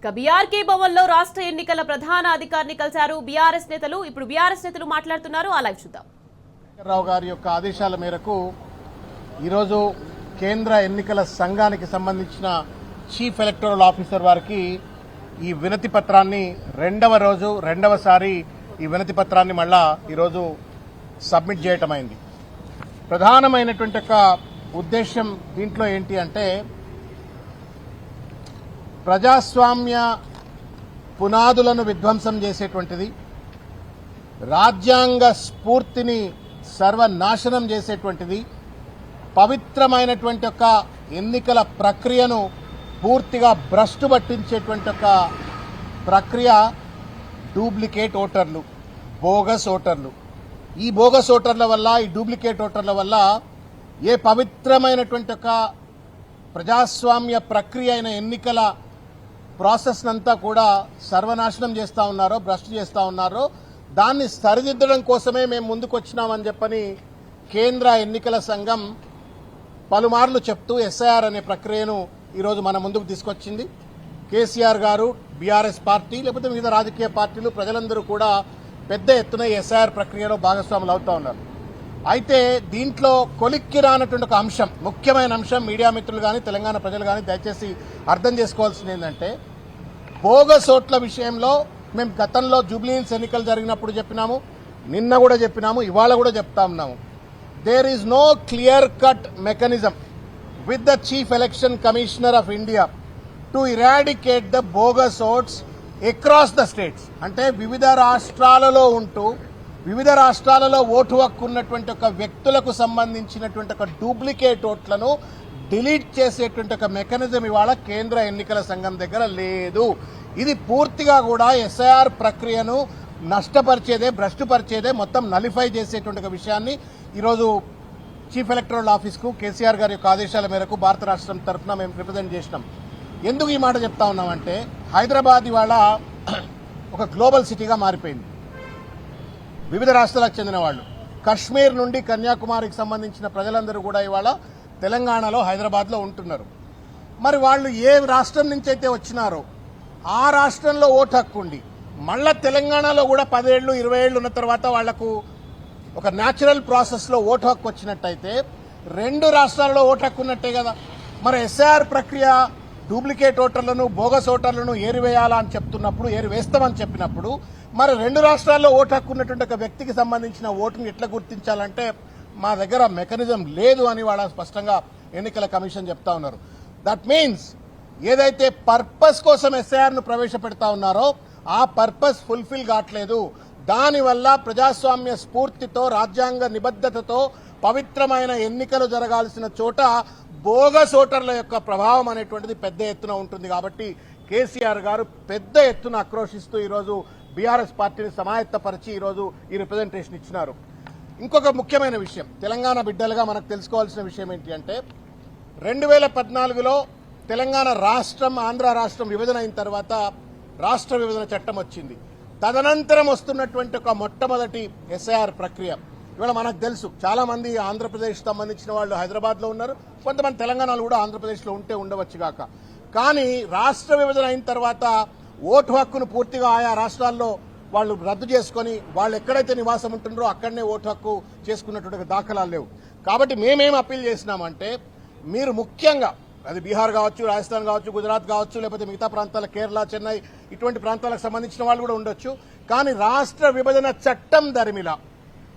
BRK భవన్లో రాష్ట్ర ఎన్నికల ప్రధాన అధికారిని కలిశారు బీఆర్ఎస్ నేతలు. ఇప్పుడు బీఆర్ఎస్ నేతలు మాట్లాడుతున్నారు. ఆ లైవ్ చూద్దాం. రావు గారి యొక్క ఆదేశాల మేరకు ఈరోజు కేంద్ర ఎన్నికల సంఘానికి సంబంధించిన చీఫ్ ఎలక్టోరల్ ఆఫీసర్ వారికి ఈ వినతి పత్రాన్ని రెండవసారి ఈ వినతి పత్రాన్ని మళ్ళా ఈరోజు సబ్మిట్ చేయటమైంది. ప్రధానమైనటువంటి ఒక ఉద్దేశం దీంట్లో ఏంటి అంటే, ప్రజాస్వామ్య పునాదులను విధ్వంసం చేసేటువంటిది, రాజ్యాంగ స్ఫూర్తిని సర్వనాశనం చేసేటువంటిది, పవిత్రమైనటువంటి ఒక ఎన్నికల ప్రక్రియను పూర్తిగా భ్రష్టు పట్టించేటువంటి ఒక ప్రక్రియ డూప్లికేట్ ఓటర్లు, బోగస్ ఓటర్లు. ఈ బోగస్ ఓటర్ల వల్ల, ఈ డూప్లికేట్ ఓటర్ల వల్ల ఏ పవిత్రమైనటువంటి ఒక ప్రజాస్వామ్య ప్రక్రియ అయిన ఎన్నికల ప్రాసెస్ అంతా కూడా సర్వనాశనం చేస్తూ ఉన్నారో, భ్రష్టు చేస్తూ ఉన్నారో, దాన్ని సరిదిద్దడం కోసమే మేము ముందుకు వచ్చినామని చెప్పని కేంద్ర ఎన్నికల సంఘం పలుమార్లు చెప్తూ ఎస్ఐఆర్ అనే ప్రక్రియను ఈరోజు మన ముందుకు తీసుకొచ్చింది. కేసీఆర్ గారు, బీఆర్ఎస్ పార్టీ, లేకపోతే వివిధ రాజకీయ పార్టీలు, ప్రజలందరూ కూడా పెద్ద ఎత్తున ఎస్ఐఆర్ ప్రక్రియలో భాగస్వాములు అవుతూ ఉన్నారు. అయితే దీంట్లో కొలిక్కి రానటువంటి ఒక అంశం, ముఖ్యమైన అంశం, మీడియా మిత్రులు కానీ తెలంగాణ ప్రజలు కానీ దయచేసి అర్థం చేసుకోవాల్సింది ఏంటంటే, బోగస్ ఓట్ల విషయంలో మేము గతంలో జూబ్లీహిల్స్ ఎన్నికలు జరిగినప్పుడు చెప్పినాము, నిన్న కూడా చెప్పినాము, ఇవాళ కూడా చెప్తా ఉన్నాము. There is no clear cut mechanism with the chief election commissioner of India to eradicate the bogus votes across the states. అంటే వివిధ రాష్ట్రాలలో ఉంటూ, వివిధ రాష్ట్రాలలో ఓటు హక్కు ఉన్నటువంటి ఒక వ్యక్తులకు సంబంధించినటువంటి ఒక డూప్లికేట్ ఓట్లను డిలీట్ చేసేటువంటి ఒక మెకానిజం ఇవాళ కేంద్ర ఎన్నికల సంఘం దగ్గర లేదు. ఇది పూర్తిగా కూడా ఎస్ఐఆర్ ప్రక్రియను నష్టపరిచేదే, భ్రష్టుపరిచేదే, మొత్తం నలిఫై చేసేటువంటి ఒక విషయాన్ని ఈరోజు చీఫ్ ఎలక్టోరల్ ఆఫీస్కు కేసీఆర్ గారి యొక్క ఆదేశాల మేరకు భారత రాష్ట్రం తరఫున మేము రిప్రజెంట్ చేసినాం. ఎందుకు ఈ మాట చెప్తా ఉన్నామంటే, హైదరాబాద్ ఇవాళ ఒక గ్లోబల్ సిటీగా మారిపోయింది. వివిధ రాష్ట్రాలకు చెందిన వాళ్ళు, కశ్మీర్ నుండి కన్యాకుమారికి సంబంధించిన ప్రజలందరూ కూడా ఇవాళ తెలంగాణలో, హైదరాబాద్లో ఉంటున్నారు. మరి వాళ్ళు ఏ రాష్ట్రం నుంచి అయితే వచ్చినారో ఆ రాష్ట్రంలో ఓటు హక్కు ఉండి, మళ్ళా తెలంగాణలో కూడా 10 ఏళ్ళు 20 ఏళ్ళు ఉన్న తర్వాత వాళ్లకు ఒక న్యాచురల్ ప్రాసెస్లో ఓటు హక్కు వచ్చినట్టయితే రెండు రాష్ట్రాలలో ఓటు హక్కు ఉన్నట్టే కదా. మరి ఎస్ఐఆర్ ప్రక్రియ డూప్లికేట్ ఓటర్లను, బోగస్ ఓటర్లను ఏరివేయాలా అని చెప్తున్నప్పుడు, ఏరివేస్తామని చెప్పినప్పుడు, మరి రెండు రాష్ట్రాల్లో ఓటు హక్కు ఉన్నటువంటి ఒక వ్యక్తికి సంబంధించిన ఓటును ఎట్లా గుర్తించాలంటే మా దగ్గర మెకానిజం లేదు అని వాళ్ళ స్పష్టంగా ఎన్నికల కమిషన్ చెప్తా ఉన్నారు. దట్ మీన్స్ ఏదైతే పర్పస్ కోసం ఎస్ఐఆర్ను ప్రవేశపెడతా ఉన్నారో ఆ పర్పస్ ఫుల్ఫిల్ కావట్లేదు. దానివల్ల ప్రజాస్వామ్య స్ఫూర్తితో, రాజ్యాంగ నిబద్ధతతో పవిత్రమైన ఎన్నికలు జరగాల్సిన చోట బోగస్ ఓటర్ల యొక్క ప్రభావం అనేటువంటిది పెద్ద ఎత్తున ఉంటుంది. కాబట్టి కేసీఆర్ గారు పెద్ద ఎత్తున ఆక్రోశిస్తూ ఈరోజు బీఆర్ఎస్ పార్టీని సమాయత్తపరిచి ఈరోజు ఈ రిప్రజెంటేషన్ ఇచ్చినారు. ఇంకొక ముఖ్యమైన విషయం, తెలంగాణ బిడ్డలుగా మనకు తెలుసుకోవాల్సిన విషయం ఏంటి అంటే, 2014లో తెలంగాణ రాష్ట్రం, ఆంధ్ర రాష్ట్రం విభజన అయిన తర్వాత రాష్ట్ర విభజన చట్టం వచ్చింది. తదనంతరం వస్తున్నటువంటి ఒక మొట్టమొదటి ఎస్ఐఆర్ ప్రక్రియ ఇవాళ మనకు తెలుసు. చాలా మంది ఆంధ్రప్రదేశ్ సంబంధించిన వాళ్ళు హైదరాబాద్లో ఉన్నారు, కొంతమంది తెలంగాణలో కూడా ఆంధ్రప్రదేశ్లో ఉండవచ్చు గాక. కానీ రాష్ట్ర విభజన అయిన తర్వాత ఓటు హక్కును పూర్తిగా ఆయా రాష్ట్రాల్లో వాళ్ళు రద్దు చేసుకుని, వాళ్ళు ఎక్కడైతే నివాసం ఉంటున్నారో అక్కడనే ఓటు హక్కు చేసుకున్నటువంటి దాఖలాలు లేవు. కాబట్టి మేమేం అప్పీల్ చేసినామంటే, మీరు ముఖ్యంగా అది బీహార్ కావచ్చు, రాజస్థాన్ కావచ్చు, గుజరాత్ కావచ్చు, లేకపోతే మిగతా ప్రాంతాల, కేరళ, చెన్నై, ఇటువంటి ప్రాంతాలకు సంబంధించిన వాళ్ళు కూడా ఉండొచ్చు. కానీ రాష్ట్ర విభజన చట్టం దరిమిలా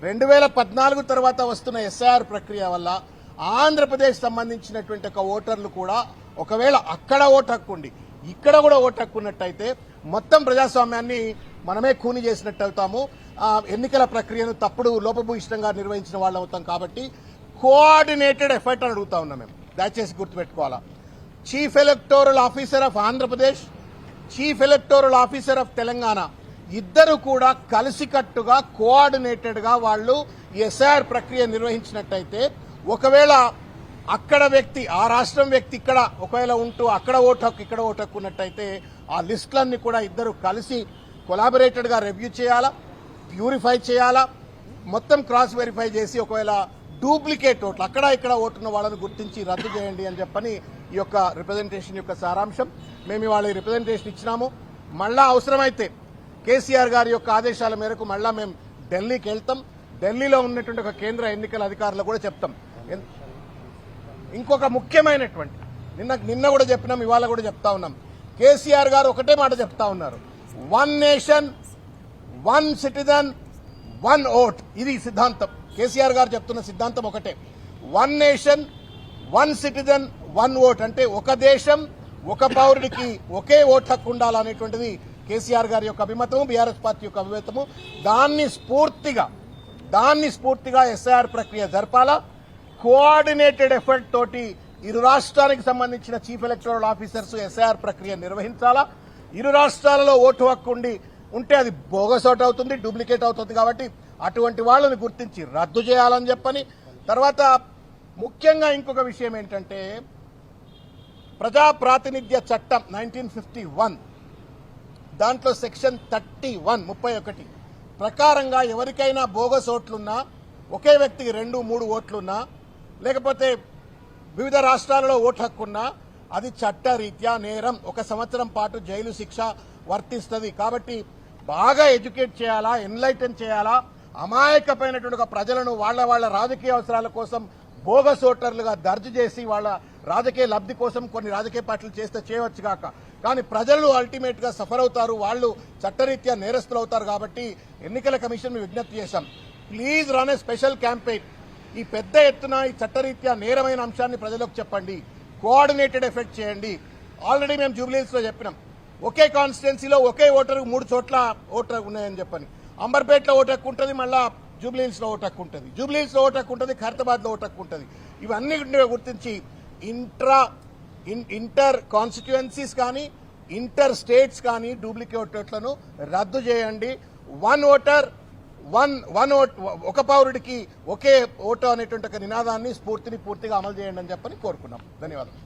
2014 తర్వాత వస్తున్న ఎస్ఐఆర్ ప్రక్రియ వల్ల ఆంధ్రప్రదేశ్ సంబంధించినటువంటి ఒక ఓటర్లు కూడా ఒకవేళ అక్కడ ఓటు హక్కు ఉండి ఇక్కడ కూడా ఓటు హక్కు ఉన్నట్టయితే మొత్తం ప్రజాస్వామ్యాన్ని మనమే కూని చేసినట్టు అవుతాము. ఎన్నికల ప్రక్రియను తప్పుడు, లోపభూయిష్టంగా నిర్వహించిన వాళ్ళు అవుతాం. కాబట్టి కోఆర్డినేటెడ్ ఎఫర్ట్ అని అడుగుతా ఉన్నాం మేము. దయచేసి గుర్తుపెట్టుకోవాలా, chief electoral officer of Andhra Pradesh, chief electoral officer of Telangana ఇద్దరు కూడా కలిసికట్టుగా, కోఆర్డినేటెడ్ గా వాళ్ళు ఎస్ఐఆర్ ప్రక్రియ నిర్వహించినట్టయితే, ఒకవేళ అక్కడ వ్యక్తి, ఆ రాష్ట్రం వ్యక్తి ఇక్కడ ఒకవేళ ఉంటూ అక్కడ ఓటు హక్కు, ఇక్కడ ఓటు హక్కు ఉన్నట్టయితే ఆ లిస్టులన్నీ కూడా ఇద్దరు కలిసి కొలాబరేటెడ్ గా రివ్యూ చేయాలా, ప్యూరిఫై చేయాలా, మొత్తం క్రాస్ వెరిఫై చేసి ఒకవేళ డూప్లికేట్ ఓట్లు అక్కడ ఇక్కడ ఓటున్న వాళ్ళని గుర్తించి రద్దు చేయండి అని చెప్పని ఈ యొక్క రిప్రజెంటేషన్ యొక్క సారాంశం. మేము ఇవాళ ఈ రిప్రజెంటేషన్ ఇచ్చినాము. మళ్ళా అవసరమైతే కేసీఆర్ గారి యొక్క ఆదేశాల మేరకు మళ్ళా మేము ఢిల్లీకి వెళ్తాం. ఢిల్లీలో ఉన్నటువంటి ఒక కేంద్ర ఎన్నికల అధికారులు కూడా చెప్తాం. ఇంకొక ముఖ్యమైనటువంటి నిన్న కూడా చెప్పినాం, ఇవాళ కూడా చెప్తా ఉన్నాం. కేసీఆర్ గారు ఒకటే మాట చెప్తా ఉన్నారు, 1 నేషన్ 1 సిటిజన్ 1 ఓట్. ఇది సిద్ధాంతం. కేసీఆర్ గారు చెప్తున్న సిద్ధాంతం ఒకటే, 1 నేషన్ 1 సిటిజన్ 1 ఓట్. అంటే ఒక దేశం ఒక పౌరుడికి ఒకే ఓటు హక్కు ఉండాలనేటువంటిది కేసీఆర్ గారి యొక్క అభిమతము, బీఆర్ఎస్ పార్టీ యొక్క అభిమతము. దాన్ని స్ఫూర్తిగా ఎస్ఐఆర్ ప్రక్రియ జరపాలా. కోఆర్డినేటెడ్ ఎఫర్ట్ తోటి ఇరు రాష్ట్రానికి సంబంధించిన చీఫ్ ఎలక్టరల్ ఆఫీసర్స్ ఎస్ఐఆర్ ప్రక్రియ నిర్వహించాలా. ఇరు రాష్ట్రాలలో ఓటు హక్కు ఉంటే అది బోగస్ ఓటు అవుతుంది, డూప్లికేట్ అవుతుంది. కాబట్టి అటువంటి వాళ్ళని గుర్తించి రద్దు చేయాలని చెప్పని. తర్వాత ముఖ్యంగా ఇంకొక విషయం ఏంటంటే, ప్రజా ప్రాతినిధ్య చట్టం 1951 దాంట్లో సెక్షన్ 31 ప్రకారంగా ఎవరికైనా బోగస్ ఓట్లున్నా, ఒకే వ్యక్తికి 2-3 ఓట్లున్నా, లేకపోతే వివిధ రాష్ట్రాలలో ఓటు హక్కున్నా అది చట్టరీత్యా నేరం. 1 సంవత్సరం పాటు జైలు శిక్ష వర్తిస్తుంది. కాబట్టి బాగా ఎడ్యుకేట్ చేయాలా, ఎన్లైటన్ చేయాలా. అమాయకమైనటువంటి ప్రజలను వాళ్ళ రాజకీయ అవసరాల కోసం బోగస్ ఓటర్లుగా దర్జు చేసి వాళ్ళ రాజకీయ లబ్ధి కోసం కొన్ని రాజకీయ పార్టీలు చేస్తే చేయవచ్చు కాక, కానీ ప్రజలు అల్టిమేట్ గా సఫర్ అవుతారు, వాళ్ళు చట్టరీత్యా నేరస్తులు అవుతారు. కాబట్టి ఎన్నికల కమిషన్ విజ్ఞప్తి చేశాం, please run A special campaign. ఈ పెద్ద ఎత్తున ఈ చట్టరీత్యా నేరమైన అంశాన్ని ప్రజలకు చెప్పండి, కోఆర్డినేటెడ్ ఎఫెక్ట్ చేయండి. ఆల్రెడీ మేము జూబ్లీహిల్స్ లో చెప్పినాం, ఒకే కాన్స్టిట్యున్సీలో ఒకే ఓటరు 3 చోట్ల ఓటర్ ఉన్నాయని చెప్పని. అంబర్పేటలో ఓటు హక్కు ఉంటుంది, మళ్ళా జూబ్లీహిల్స్ లో ఓటు హక్కు ఉంటుంది, జూబ్లీహిల్స్ లో ఓటు హక్కు ఉంటుంది, ఖైరతాబాద్ లో ఓటు హక్కు ఉంటుంది. ఇవన్నీ గుర్తించి ఇంటర్ కాన్స్టిట్యుయెన్సీస్ కానీ ఇంటర్ స్టేట్స్ కానీ డూప్లికేట్ ఓట్లను రద్దు చేయండి. 1 ఓటర్ 1 ఓట్, ఒక పౌరుడికి ఒకే ఓటు అనేటువంటి ఒక నినాదాన్ని పూర్తిగా అమలు చేయండి అని చెప్పని కోరుకున్నాం. ధన్యవాదాలు.